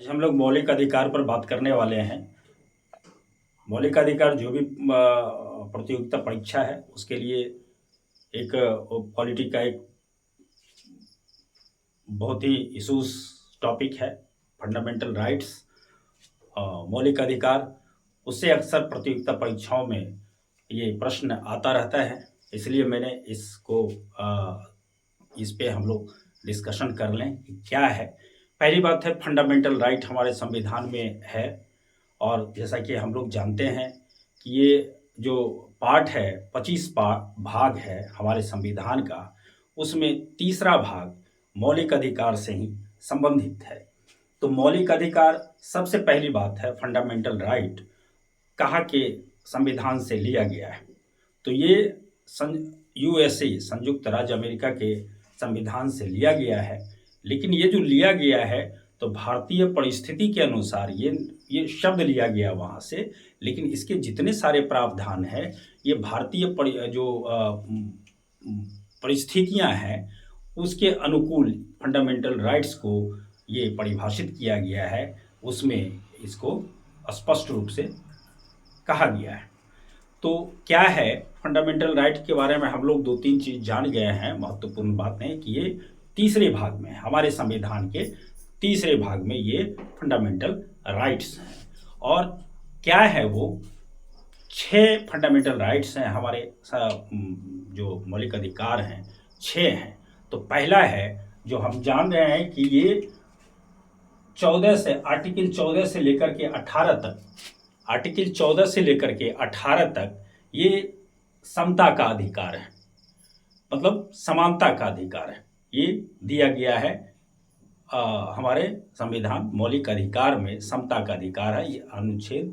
आज हम लोग मौलिक अधिकार पर बात करने वाले हैं। मौलिक अधिकार जो भी प्रतियोगिता परीक्षा है उसके लिए एक पॉलिटी का एक बहुत ही इशूज टॉपिक है। फंडामेंटल राइट्स, मौलिक अधिकार, उससे अक्सर प्रतियोगिता परीक्षाओं में ये प्रश्न आता रहता है। इसलिए मैंने इसको इस पे हम लोग डिस्कशन कर लें कि क्या है। पहली बात है, फंडामेंटल राइट हमारे संविधान में है और जैसा कि हम लोग जानते हैं कि ये जो पार्ट है 25 भाग है हमारे संविधान का, उसमें तीसरा भाग मौलिक अधिकार से ही संबंधित है। तो मौलिक अधिकार सबसे पहली बात है, फंडामेंटल राइट कहाँ के संविधान से लिया गया है। तो ये यूएसए, संयुक्त राज्य अमेरिका के संविधान से लिया गया है। लेकिन ये जो लिया गया है तो भारतीय परिस्थिति के अनुसार ये शब्द लिया गया वहाँ से, लेकिन इसके जितने सारे प्रावधान हैं ये भारतीय जो परिस्थितियाँ हैं उसके अनुकूल फंडामेंटल राइट्स को ये परिभाषित किया गया है। उसमें इसको स्पष्ट रूप से कहा गया है। तो क्या है फंडामेंटल राइट के बारे में हम लोग दो तीन चीज जान गए हैं। महत्वपूर्ण बात है कि ये तीसरे भाग में, हमारे संविधान के तीसरे भाग में ये फंडामेंटल राइट्स हैं। और क्या है वो 6 फंडामेंटल राइट्स हैं हमारे, जो मौलिक अधिकार हैं 6 हैं। तो पहला है जो हम जान रहे हैं कि ये 14 से, आर्टिकल 14 से लेकर के 18 तक, आर्टिकल 14 से लेकर के 18 तक ये समता का अधिकार है, मतलब समानता का अधिकार है। ये दिया गया है हमारे संविधान मौलिक अधिकार में समता का अधिकार है। ये अनुच्छेद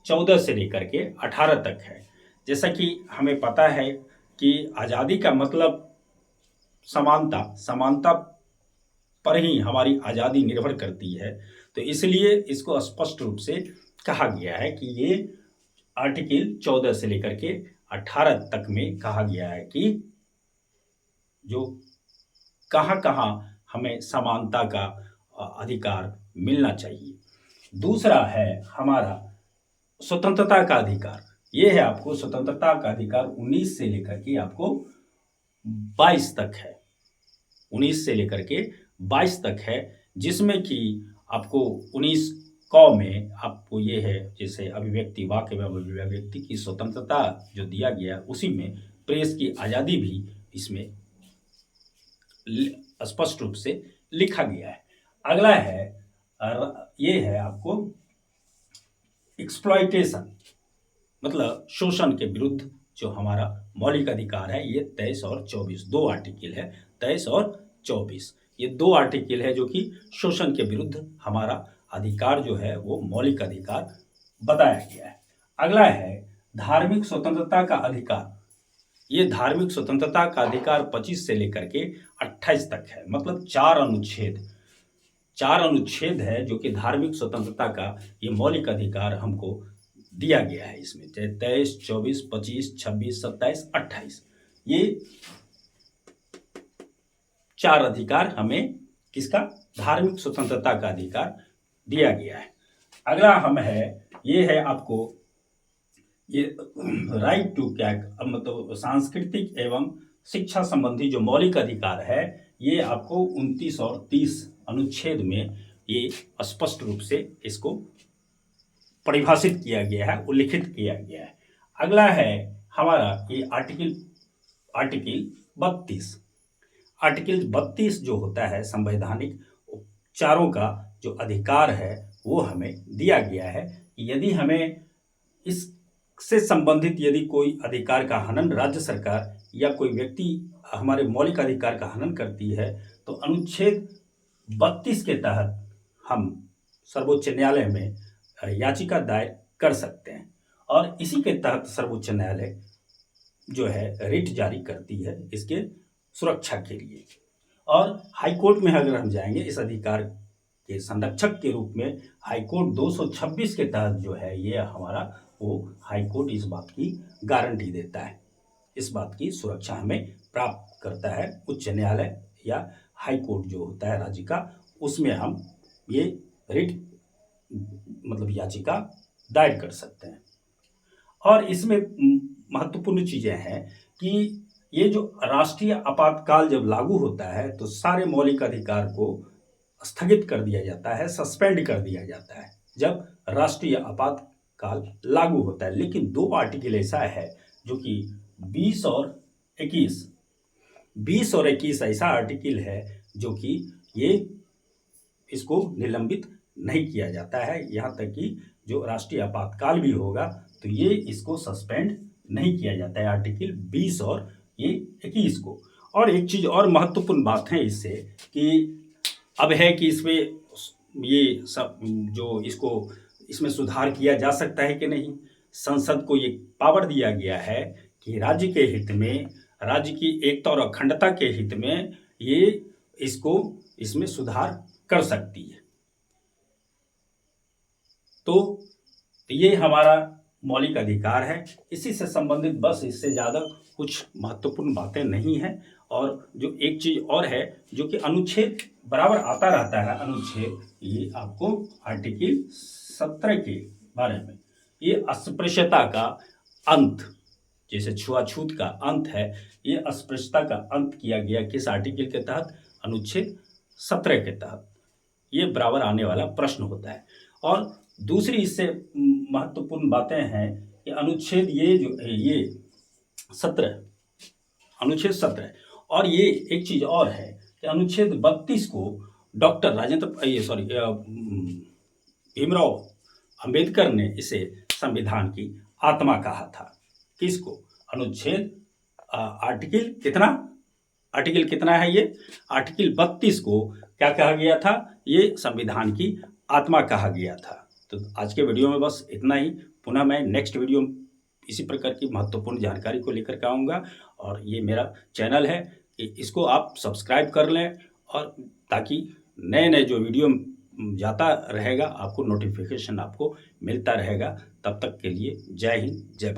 14 से लेकर के 18 तक है। जैसा कि हमें पता है कि आज़ादी का मतलब समानता, समानता पर ही हमारी आज़ादी निर्भर करती है। तो इसलिए इसको स्पष्ट रूप से कहा गया है कि ये आर्टिकल 14 से लेकर के 18 तक में कहा गया है कि जो कहाँ कहाँ हमें समानता का अधिकार मिलना चाहिए। दूसरा है हमारा स्वतंत्रता का अधिकार। ये है आपको स्वतंत्रता का अधिकार 19 से लेकर के आपको 22 तक है, 19 से लेकर के 22 तक है। जिसमें कि आपको 19 क में आपको ये है, जैसे अभिव्यक्ति, वाक्य एवं अभिव्यक्ति की स्वतंत्रता जो दिया गया, उसी में प्रेस की आज़ादी भी इसमें स्पष्ट रूप से लिखा गया है। अगला है ये है आपको एक्सप्लॉइटेशन, मतलब शोषण के विरुद्ध जो हमारा मौलिक अधिकार है। ये 23 और 24 दो आर्टिकल है, 23 और 24 ये दो आर्टिकल है जो कि शोषण के विरुद्ध हमारा अधिकार जो है वो मौलिक अधिकार बताया गया है। अगला है धार्मिक स्वतंत्रता का अधिकार। ये धार्मिक स्वतंत्रता का अधिकार 25 से लेकर के 28 तक है, मतलब 4 अनुच्छेद है जो कि धार्मिक स्वतंत्रता का ये मौलिक अधिकार हमको दिया गया है। इसमें 23, 24, 25, 26, 27, 28 ये 4 अधिकार हमें किसका, धार्मिक स्वतंत्रता का अधिकार दिया गया है। अगला हम है, ये है आपको ये राइट टू क्या, मतलब सांस्कृतिक एवं शिक्षा संबंधी जो मौलिक अधिकार है, ये आपको 29 और 30 अनुच्छेद में ये स्पष्ट रूप से इसको परिभाषित किया गया है, उल्लिखित किया गया है। अगला है हमारा ये आर्टिकल 32। आर्टिकल 32 जो होता है संवैधानिक उपचारों का जो अधिकार है वो हमें दिया गया है कि यदि हमें इससे संबंधित यदि कोई अधिकार का हनन राज्य सरकार या कोई व्यक्ति हमारे मौलिक अधिकार का हनन करती है तो अनुच्छेद 32 के तहत हम सर्वोच्च न्यायालय में याचिका दायर कर सकते हैं। और इसी के तहत सर्वोच्च न्यायालय जो है रिट जारी करती है इसके सुरक्षा के लिए। और हाईकोर्ट में अगर हम जाएंगे इस अधिकार के संरक्षक के रूप में, हाईकोर्ट 226 के तहत जो है ये हमारा, वो हाईकोर्ट इस बात की गारंटी देता है, इस बात की सुरक्षा हमें प्राप्त करता है। उच्च न्यायालय या हाईकोर्ट जो होता है राज्य का, उसमें हम ये रिट मतलब याचिका दायर कर सकते हैं। और इसमें महत्वपूर्ण चीज़ें हैं कि ये जो राष्ट्रीय आपातकाल जब लागू होता है तो सारे मौलिक अधिकार को स्थगित कर दिया जाता है, सस्पेंड कर दिया जाता है जब राष्ट्रीय आपातकाल लागू होता है। लेकिन दो आर्टिकल ऐसा है जो कि 20 और 21 ऐसा आर्टिकल है जो कि ये इसको निलंबित नहीं किया जाता है। यहाँ तक कि जो राष्ट्रीय आपातकाल भी होगा तो ये इसको सस्पेंड नहीं किया जाता है, आर्टिकल 20 और ये 21 को। और एक चीज़ और महत्वपूर्ण बात है इससे कि अब है कि इसमें ये सब जो इसको इसमें सुधार किया जा सकता है कि नहीं। संसद को ये पावर दिया गया है कि राज्य के हित में, राज्य की एकता और अखंडता के हित में ये इसको इसमें सुधार कर सकती है। तो ये हमारा मौलिक अधिकार है। इसी से संबंधित बस, इससे ज़्यादा कुछ महत्वपूर्ण बातें नहीं हैं। और जो एक चीज़ और है जो कि अनुच्छेद बराबर आता रहता है, अनुच्छेद ये आपको आर्टिकल 17 के बारे में, ये अस्पृश्यता का अंत, जैसे छुआछूत का अंत है, ये अस्पृश्यता का अंत किया गया किस आर्टिकल के तहत? अनुच्छेद 17 के तहत। ये बराबर आने वाला प्रश्न होता है। और दूसरी इससे महत्वपूर्ण बातें हैं कि अनुच्छेद ये जो है ये 17, अनुच्छेद 17, और ये एक चीज़ और है कि अनुच्छेद 32 को डॉक्टर भीमराव अंबेडकर ने इसे संविधान की आत्मा कहा था। किसको? अनुच्छेद आर्टिकल कितना है ये? आर्टिकल 32 को क्या कहा गया था? ये संविधान की आत्मा कहा गया था। तो आज के वीडियो में बस इतना ही। पुनः मैं नेक्स्ट वीडियो में इसी प्रकार की महत्वपूर्ण जानकारी को लेकर के आऊँगा। और ये मेरा चैनल है कि इसको आप सब्सक्राइब कर लें, और ताकि नए नए जो वीडियो जाता रहेगा आपको नोटिफिकेशन आपको मिलता रहेगा। तब तक के लिए जय हिंद, जय भारत।